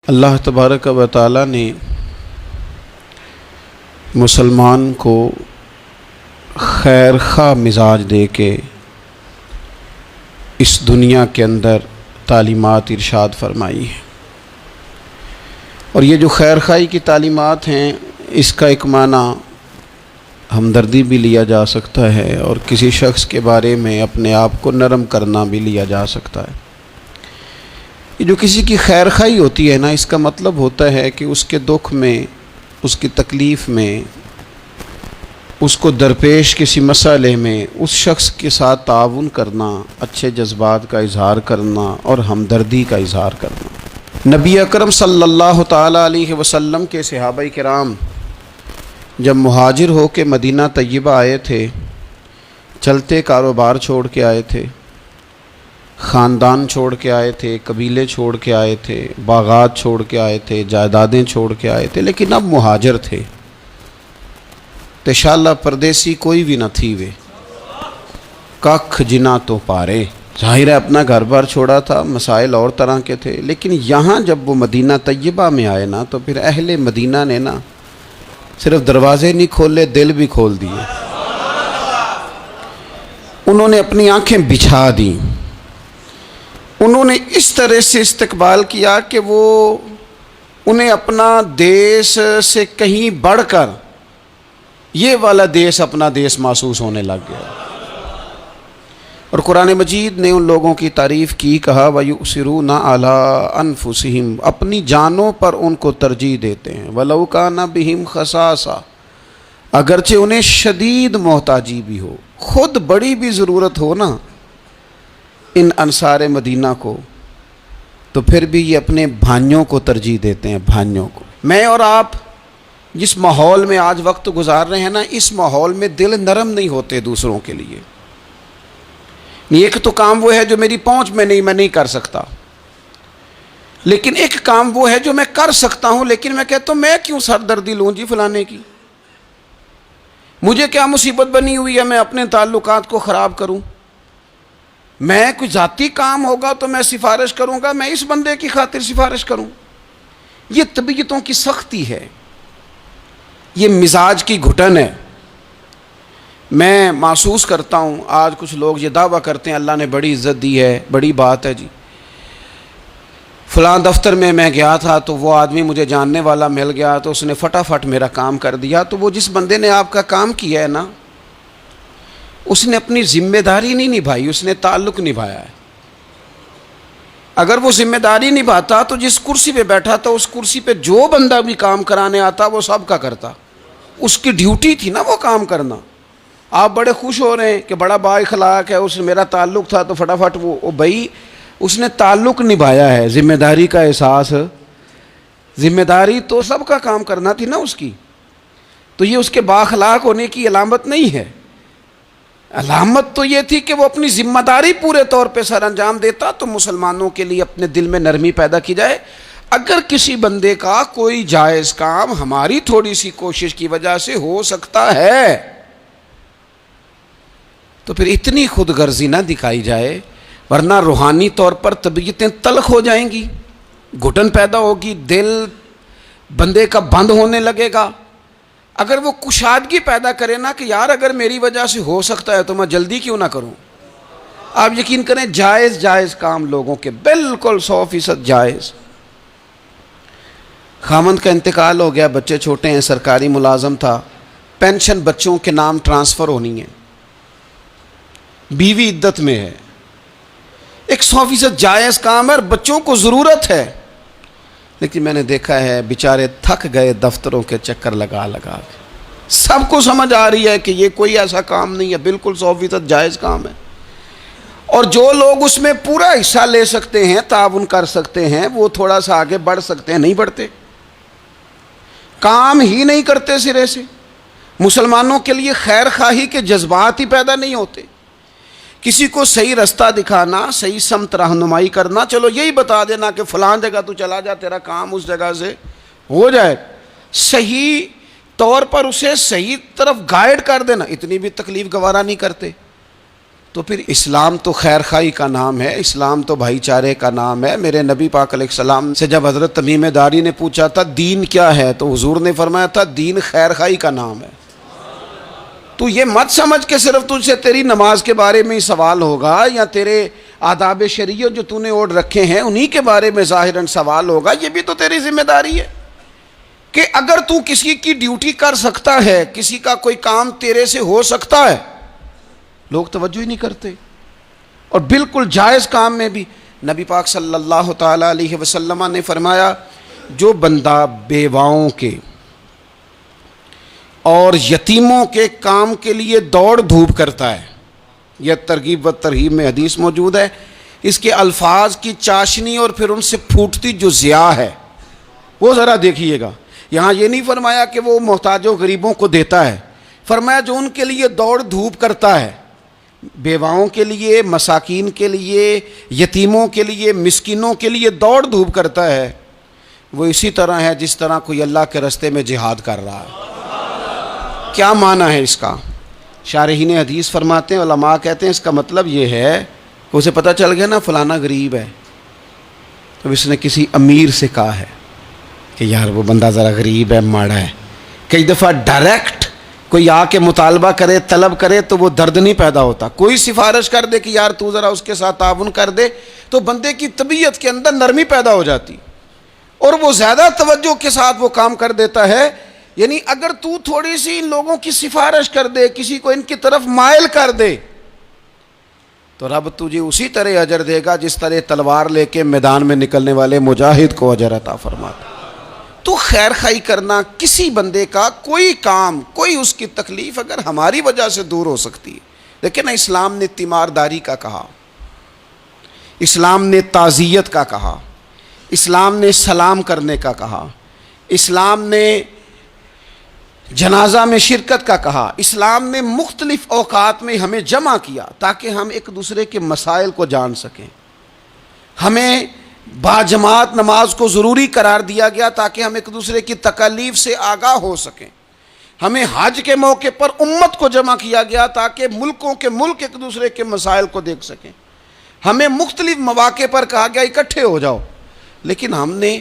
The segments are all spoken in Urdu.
اللہ تبارک و تعالی نے مسلمان کو خیر خواہ مزاج دے کے اس دنیا کے اندر تعلیمات ارشاد فرمائی ہیں، اور یہ جو خیر خواہی کی تعلیمات ہیں اس کا ایک معنی ہمدردی بھی لیا جا سکتا ہے، اور کسی شخص کے بارے میں اپنے آپ کو نرم کرنا بھی لیا جا سکتا ہے۔ یہ جو کسی کی خیر خواہی ہوتی ہے نا، اس کا مطلب ہوتا ہے کہ اس کے دکھ میں، اس کی تکلیف میں، اس کو درپیش کسی مسئلے میں اس شخص کے ساتھ تعاون کرنا، اچھے جذبات کا اظہار کرنا اور ہمدردی کا اظہار کرنا۔ نبی اکرم صلی اللہ تعالیٰ علیہ وسلم کے صحابہ کرام جب مہاجر ہو کے مدینہ طیبہ آئے تھے، چلتے کاروبار چھوڑ کے آئے تھے، خاندان چھوڑ کے آئے تھے، قبیلے چھوڑ کے آئے تھے، باغات چھوڑ کے آئے تھے، جائیدادیں چھوڑ کے آئے تھے، لیکن اب مہاجر تھے۔ تشالہ پردیسی کوئی بھی نہ تھی وے، ککھ جنا تو پارے۔ ظاہر ہے اپنا گھر بار چھوڑا تھا، مسائل اور طرح کے تھے، لیکن یہاں جب وہ مدینہ طیبہ میں آئے نا، تو پھر اہل مدینہ نے نا صرف دروازے نہیں کھولے، دل بھی کھول دیے۔ انہوں نے اپنی آنکھیں بچھا دیں، انہوں نے اس طرح سے استقبال کیا کہ وہ انہیں اپنا دیس سے کہیں بڑھ کر یہ والا دیس اپنا دیس محسوس ہونے لگ گیا۔ اور قرآن مجید نے ان لوگوں کی تعریف کی، کہا وَيُؤْثِرُونَ عَلَىٰ أَنفُسِهِمْ، اپنی جانوں پر ان کو ترجیح دیتے ہیں، وَلَوْ كَانَ بِهِمْ خَصَاصَةٌ، اگرچہ انہیں شدید محتاجی بھی ہو، خود بڑی بھی ضرورت ہو نا ان انصار مدینہ کو، تو پھر بھی یہ اپنے بھائیوں کو ترجیح دیتے ہیں، بھائیوں کو۔ میں اور آپ جس ماحول میں آج وقت گزار رہے ہیں نا، اس ماحول میں دل نرم نہیں ہوتے دوسروں کے لیے۔ ایک تو کام وہ ہے جو میری پہنچ میں نہیں، میں نہیں کر سکتا، لیکن ایک کام وہ ہے جو میں کر سکتا ہوں، لیکن میں کہتا ہوں میں کیوں سردردی لوں جی فلانے کی، مجھے کیا مصیبت بنی ہوئی ہے میں اپنے تعلقات کو خراب کروں؟ میں کوئی ذاتی کام ہوگا تو میں سفارش کروں گا، میں اس بندے کی خاطر سفارش کروں؟ یہ طبیعتوں کی سختی ہے، یہ مزاج کی گھٹن ہے۔ میں محسوس کرتا ہوں آج کچھ لوگ یہ دعویٰ کرتے ہیں اللہ نے بڑی عزت دی ہے، بڑی بات ہے جی، فلاں دفتر میں گیا تھا تو وہ آدمی مجھے جاننے والا مل گیا تو اس نے فٹافٹ میرا کام کر دیا۔ تو وہ جس بندے نے آپ کا کام کیا ہے نا، اس نے اپنی ذمہ داری نہیں نبھائی، اس نے تعلق نبھایا ہے۔ اگر وہ ذمہ داری نبھاتا تو جس کرسی پہ بیٹھا تھا اس کرسی پہ جو بندہ بھی کام کرانے آتا وہ سب کا کرتا، اس کی ڈیوٹی تھی نا وہ کام کرنا۔ آپ بڑے خوش ہو رہے ہیں کہ بڑا با اخلاق ہے، اس سے میرا تعلق تھا تو فٹافٹ وہ بھائی اس نے تعلق نبھایا ہے، ذمہ داری کا احساس، ذمہ داری تو سب کا کام کرنا تھی نا اس کی۔ تو یہ اس کے با اخلاق ہونے کی علامت نہیں ہے، علامت تو یہ تھی کہ وہ اپنی ذمہ داری پورے طور پہ سر انجام دیتا۔ تو مسلمانوں کے لیے اپنے دل میں نرمی پیدا کی جائے، اگر کسی بندے کا کوئی جائز کام ہماری تھوڑی سی کوشش کی وجہ سے ہو سکتا ہے تو پھر اتنی خود غرضی نہ دکھائی جائے، ورنہ روحانی طور پر طبیعتیں تلخ ہو جائیں گی، گھٹن پیدا ہوگی، دل بندے کا بند ہونے لگے گا۔ اگر وہ کشادگی پیدا کرے نا کہ یار اگر میری وجہ سے ہو سکتا ہے تو میں جلدی کیوں نہ کروں۔ آپ یقین کریں جائز کام لوگوں کے بالکل 100% جائز۔ خامند کا انتقال ہو گیا، بچے چھوٹے ہیں، سرکاری ملازم تھا، پینشن بچوں کے نام ٹرانسفر ہونی ہے، بیوی عدت میں ہے، ایک 100% جائز کام ہے اور بچوں کو ضرورت ہے، لیکن میں نے دیکھا ہے بیچارے تھک گئے دفتروں کے چکر لگا لگا کے۔ سب کو سمجھ آ رہی ہے کہ یہ کوئی ایسا کام نہیں ہے، بالکل 100% جائز کام ہے، اور جو لوگ اس میں پورا حصہ لے سکتے ہیں، تعاون کر سکتے ہیں، وہ تھوڑا سا آگے بڑھ سکتے ہیں، نہیں بڑھتے، کام ہی نہیں کرتے سرے سے۔ مسلمانوں کے لیے خیر خواہی کے جذبات ہی پیدا نہیں ہوتے، کسی کو صحیح رستہ دکھانا، صحیح سمت رہنمائی کرنا، چلو یہی بتا دینا کہ فلاں جگہ تو چلا جا، تیرا کام اس جگہ سے ہو جائے، صحیح طور پر اسے صحیح طرف گائیڈ کر دینا، اتنی بھی تکلیف گوارا نہیں کرتے۔ تو پھر اسلام تو خیر خواہی کا نام ہے، اسلام تو بھائی چارے کا نام ہے۔ میرے نبی پاک علیہ السلام سے جب حضرت تمیم داری نے پوچھا تھا دین کیا ہے، تو حضور نے فرمایا تھا دین خیر خواہی کا نام ہے۔ تو یہ مت سمجھ کہ صرف تجھ سے تیری نماز کے بارے میں ہی سوال ہوگا یا تیرے آداب شریعت جو تو نے اوڑھ رکھے ہیں انہی کے بارے میں ظاہراً سوال ہوگا، یہ بھی تو تیری ذمہ داری ہے کہ اگر تو کسی کی ڈیوٹی کر سکتا ہے، کسی کا کوئی کام تیرے سے ہو سکتا ہے، لوگ توجہ ہی نہیں کرتے۔ اور بالکل جائز کام میں بھی نبی پاک صلی اللہ تعالیٰ علیہ وسلم نے فرمایا جو بندہ بیواؤں کے اور یتیموں کے کام کے لیے دوڑ دھوپ کرتا ہے، یہ ترغیب و ترہیب میں حدیث موجود ہے، اس کے الفاظ کی چاشنی اور پھر ان سے پھوٹتی جو ضیاء ہے وہ ذرا دیکھیے گا۔ یہاں یہ نہیں فرمایا کہ وہ محتاجوں غریبوں کو دیتا ہے، فرمایا جو ان کے لیے دوڑ دھوپ کرتا ہے، بیواؤں کے لیے، مساکین کے لیے، یتیموں کے لیے، مسکینوں کے لیے دوڑ دھوپ کرتا ہے، وہ اسی طرح ہے جس طرح کوئی اللہ کے راستے میں جہاد کر رہا ہے۔ کیا معنی ہے اس کا؟ شارحین حدیث فرماتے ہیں، علماء کہتے ہیں اس کا مطلب یہ ہے کہ اسے پتہ چل گیا نا فلانا غریب ہے، تو اس نے کسی امیر سے کہا ہے کہ یار وہ بندہ ذرا غریب ہے، ماڑا ہے۔ کئی دفعہ ڈائریکٹ کوئی آ کے مطالبہ کرے، طلب کرے تو وہ درد نہیں پیدا ہوتا، کوئی سفارش کر دے کہ یار تو ذرا اس کے ساتھ تعاون کر دے تو بندے کی طبیعت کے اندر نرمی پیدا ہو جاتی اور وہ زیادہ توجہ کے ساتھ وہ کام کر دیتا ہے۔ یعنی اگر تو تھوڑی سی ان لوگوں کی سفارش کر دے، کسی کو ان کی طرف مائل کر دے، تو رب تجھے اسی طرح اجر دے گا جس طرح تلوار لے کے میدان میں نکلنے والے مجاہد کو اجر عطا فرماتا۔ تو خیر خواہی کرنا، کسی بندے کا کوئی کام، کوئی اس کی تکلیف اگر ہماری وجہ سے دور ہو سکتی ہے، لیکن اسلام نے تیمارداری کا کہا، اسلام نے تعزیت کا کہا، اسلام نے سلام کرنے کا کہا، اسلام نے جنازہ میں شرکت کا کہا، اسلام نے مختلف اوقات میں ہمیں جمع کیا تاکہ ہم ایک دوسرے کے مسائل کو جان سکیں۔ ہمیں باجماعت نماز کو ضروری قرار دیا گیا تاکہ ہم ایک دوسرے کی تکالیف سے آگاہ ہو سکیں۔ ہمیں حج کے موقع پر امت کو جمع کیا گیا تاکہ ملکوں کے ملک ایک دوسرے کے مسائل کو دیکھ سکیں۔ ہمیں مختلف مواقع پر کہا گیا اکٹھے ہو جاؤ، لیکن ہم نے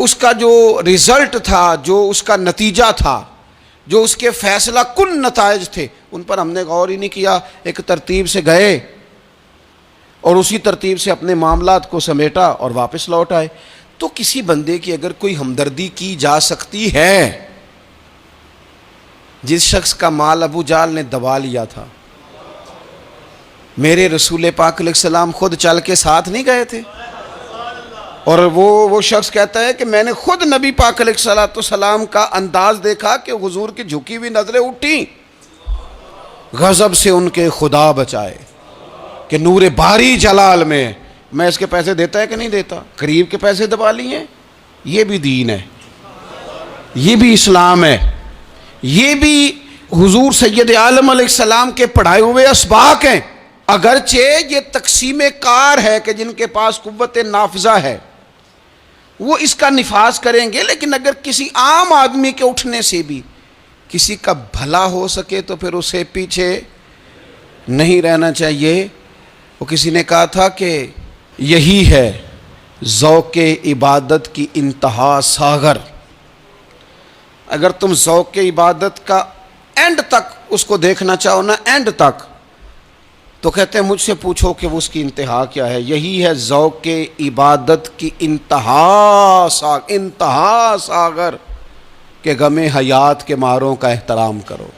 اس کا جو رزلٹ تھا، جو اس کا نتیجہ تھا، جو اس کے فیصلہ کن نتائج تھے، ان پر ہم نے غور ہی نہیں کیا۔ ایک ترتیب سے گئے اور اسی ترتیب سے اپنے معاملات کو سمیٹا اور واپس لوٹ آئے۔ تو کسی بندے کی اگر کوئی ہمدردی کی جا سکتی ہے، جس شخص کا مال ابو جہل نے دبا لیا تھا، میرے رسول پاک علیہ السلام خود چل کے ساتھ نہیں گئے تھے، اور وہ شخص کہتا ہے کہ میں نے خود نبی پاک علیہ السلام کا انداز دیکھا کہ حضور کی جھکی ہوئی نظریں اٹھیں، غضب سے ان کے خدا بچائے کہ نور باری جلال میں اس کے پیسے دیتا ہے کہ نہیں دیتا، قریب کے پیسے دبا لیے۔ یہ بھی دین ہے، یہ بھی اسلام ہے، یہ بھی حضور سید عالم علیہ السلام کے پڑھائے ہوئے اسباق ہیں۔ اگرچہ یہ تقسیم کار ہے کہ جن کے پاس قوت نافذہ ہے وہ اس کا نفاذ کریں گے، لیکن اگر کسی عام آدمی کے اٹھنے سے بھی کسی کا بھلا ہو سکے تو پھر اسے پیچھے نہیں رہنا چاہیے۔ وہ کسی نے کہا تھا کہ یہی ہے ذوق عبادت کی انتہا ساغر، اگر تم ذوق عبادت کا اینڈ تک اس کو دیکھنا چاہو نا، اینڈ تک، تو کہتے ہیں مجھ سے پوچھو کہ وہ اس کی انتہا کیا ہے۔ یہی ہے ذوق عبادت کی انتہا ساغر کہ غم حیات کے ماروں کا احترام کرو،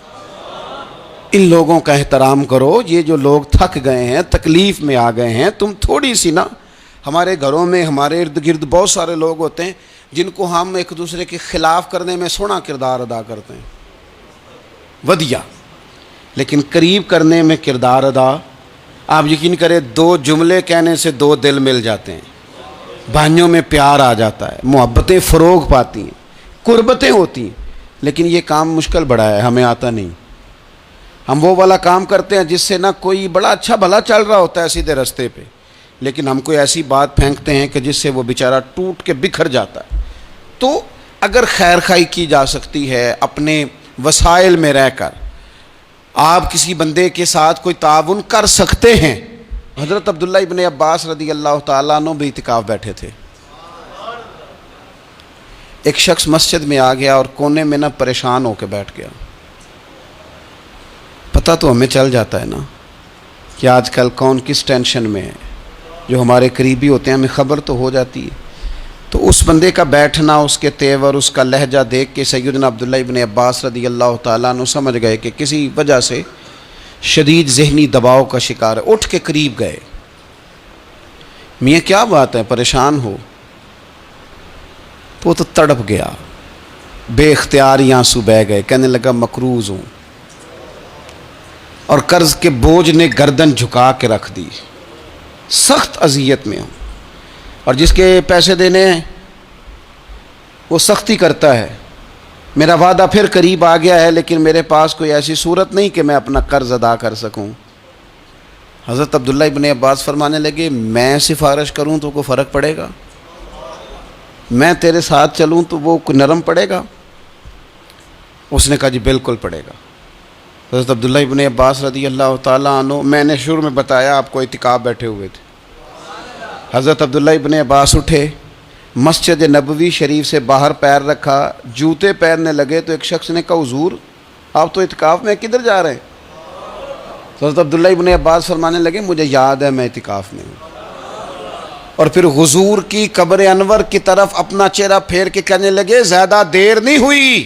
ان لوگوں کا احترام کرو۔ یہ جو لوگ تھک گئے ہیں، تکلیف میں آ گئے ہیں، تم تھوڑی سی نا، ہمارے گھروں میں ہمارے ارد گرد بہت سارے لوگ ہوتے ہیں جن کو ہم ایک دوسرے کے خلاف کرنے میں سونا کردار ادا کرتے ہیں، ودیا، لیکن قریب کرنے میں کردار ادا، آپ یقین کریں 2 جملے کہنے سے 2 دل مل جاتے ہیں، بھائیوں میں پیار آ جاتا ہے، محبتیں فروغ پاتی ہیں، قربتیں ہوتی ہیں۔ لیکن یہ کام مشکل بڑا ہے، ہمیں آتا نہیں۔ ہم وہ والا کام کرتے ہیں جس سے نہ کوئی بڑا اچھا بھلا چل رہا ہوتا ہے سیدھے رستے پہ، لیکن ہم کوئی ایسی بات پھینکتے ہیں کہ جس سے وہ بیچارہ ٹوٹ کے بکھر جاتا ہے۔ تو اگر خیر خواہی کی جا سکتی ہے اپنے وسائل میں رہ کر، آپ کسی بندے کے ساتھ کوئی تعاون کر سکتے ہیں۔ حضرت عبداللہ ابن عباس رضی اللہ تعالیٰ عنہ بھی اعتکاف بیٹھے تھے۔ ایک شخص مسجد میں آ گیا اور کونے میں پریشان ہو کے بیٹھ گیا۔ پتہ تو ہمیں چل جاتا ہے نا کہ آج کل کون کس ٹینشن میں ہے، جو ہمارے قریبی ہوتے ہیں ہمیں خبر تو ہو جاتی ہے۔ تو اس بندے کا بیٹھنا، اس کے تیور، اس کا لہجہ دیکھ کے سیدنا عبداللہ ابن عباس رضی اللہ تعالیٰ عنہ سمجھ گئے کہ کسی وجہ سے شدید ذہنی دباؤ کا شکار ہے۔ اٹھ کے قریب گئے، میاں کیا بات ہے، پریشان ہو؟ تو وہ تو تڑپ گیا، بے اختیار ہی آنسو بہہ گئے، کہنے لگا مقروض ہوں اور قرض کے بوجھ نے گردن جھکا کے رکھ دی، سخت اذیت میں ہوں، اور جس کے پیسے دینے ہیں وہ سختی کرتا ہے، میرا وعدہ پھر قریب آ گیا ہے لیکن میرے پاس کوئی ایسی صورت نہیں کہ میں اپنا قرض ادا کر سکوں۔ حضرت عبداللہ ابن عباس فرمانے لگے میں سفارش کروں تو کوئی فرق پڑے گا؟ میں تیرے ساتھ چلوں تو وہ کوئی نرم پڑے گا؟ اس نے کہا جی بالکل پڑے گا۔ حضرت عبداللہ ابن عباس رضی اللہ تعالیٰ عنہ، میں نے شروع میں بتایا آپ کو اعتکاف بیٹھے ہوئے تھے، حضرت عبداللہ ابن عباس اٹھے، مسجد نبوی شریف سے باہر پیر رکھا، جوتے پہننے لگے تو ایک شخص نے کہا حضور آپ تو اعتکاف میں کدھر جا رہے ہیں؟ تو حضرت عبداللہ ابن عباس فرمانے لگے مجھے یاد ہے میں اعتکاف میں ہوں، اور پھر حضور کی قبر انور کی طرف اپنا چہرہ پھیر کے کہنے لگے زیادہ دیر نہیں ہوئی،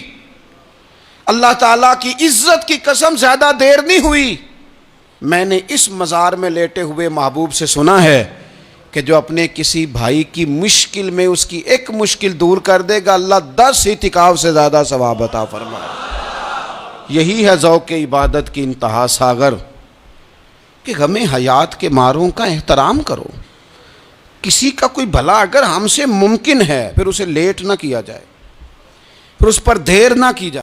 اللہ تعالیٰ کی عزت کی قسم زیادہ دیر نہیں ہوئی، میں نے اس مزار میں لیٹے ہوئے محبوب سے سنا ہے کہ جو اپنے کسی بھائی کی مشکل میں اس کی ایک مشکل دور کر دے گا اللہ 10 اعتکاف سے زیادہ ثواب عطا فرمائے۔ یہی ہے ذوق عبادت کی انتہا ساغر کہ غم حیات کے ماروں کا احترام کرو، کسی کا کوئی بھلا اگر ہم سے ممکن ہے پھر اسے لیٹ نہ کیا جائے، پھر اس پر دیر نہ کی جائے۔